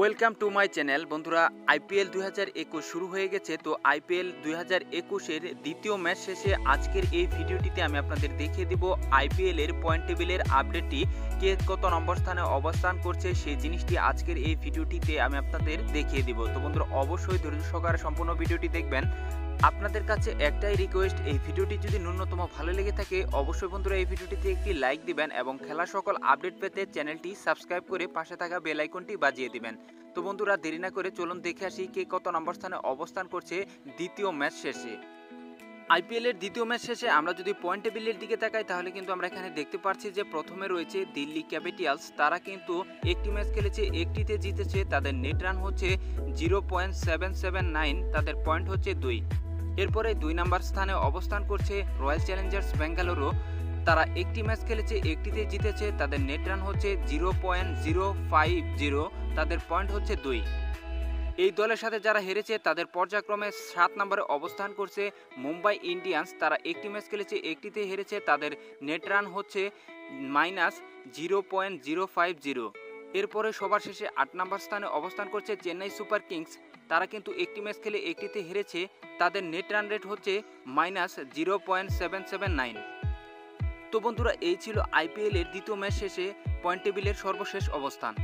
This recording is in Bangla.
Welcome to my channel. বন্ধুরা, আইপিএল 2021 শুরু হয়ে গেছে। তো আইপিএল 2021-এর দ্বিতীয় ম্যাচ শেষে আজকের এই ভিডিওটিতে আমি আপনাদের দেখিয়ে দিব আইপিএল এর পয়েন্ট টেবিলের আপডেটটি, কে কত নম্বর স্থানে অবস্থান করছে সেই জিনিসটি আজকের এই ভিডিওটিতে আমি আপনাদের দেখিয়ে দিব। তো বন্ধুরা, অবশ্যই ধৈর্য সহকারে সম্পূর্ণ ভিডিওটি দেখবেন। আপনাদের কাছে একটাই রিকোয়েস্ট, এই ভিডিওটি যদি ন্যূনতম ভালো লেগে থাকে অবশ্যই বন্ধুরা এই ভিডিওটিতে একটি লাইক দিবেন এবং খেলার সকল আপডেট পেতে চ্যানেলটি সাবস্ক্রাইব করে পাশে থাকা বেল আইকনটি বাজিয়ে দিবেন। তো বন্ধুরা, দেরি না করে চলুন দেখে আসি কে কত নম্বর স্থানে অবস্থান করছে দ্বিতীয় ম্যাচ শেষে। আইপিএল এর দ্বিতীয় ম্যাচ শেষে আমরা যদি পয়েন্ট টেবিলের দিকে তাকাই তাহলে কিন্তু আমরা এখানে দেখতে পাচ্ছি যে প্রথমে রয়েছে দিল্লি ক্যাপিটালস। তারা কিন্তু একটি ম্যাচ খেলেছে, একটিতে জিতেছে। তাদের নেট রান হচ্ছে 0.779, তাদের পয়েন্ট হচ্ছে 2। এরপরে 2 নম্বর স্থানে অবস্থান করছে রয়্যাল চ্যালেঞ্জার্স বেঙ্গালুরু। তারা একটি ম্যাচ খেলেছে, একটিতে জিতেছে। তাদের নেট রান হচ্ছে 0.050, তাদের পয়েন্ট হচ্ছে 2। এই দলের সাথে যারা হেরেছে তাদের পর্যায়ক্রমে 7 নম্বরে অবস্থান করছে মুম্বাই ইন্ডিয়ান্স। তারা একটি ম্যাচ খেলেছে, একটিতে হেরেছে। তাদের নেট রান হচ্ছে -0.050। এরপরে সবার শেষে 8 নম্বর স্থানে অবস্থান করছে চেন্নাই সুপার কিংস। তারা কিন্তু একটি ম্যাচ খেলে একটিতে হেরেছে। তাদের নেট রান রেট হচ্ছে -0.779। তো বন্ধুরা, এই ছিল আইপিএল এর দ্বিতীয় ম্যাচ শেষে পয়েন্ট টেবিলের সর্বশেষ অবস্থান।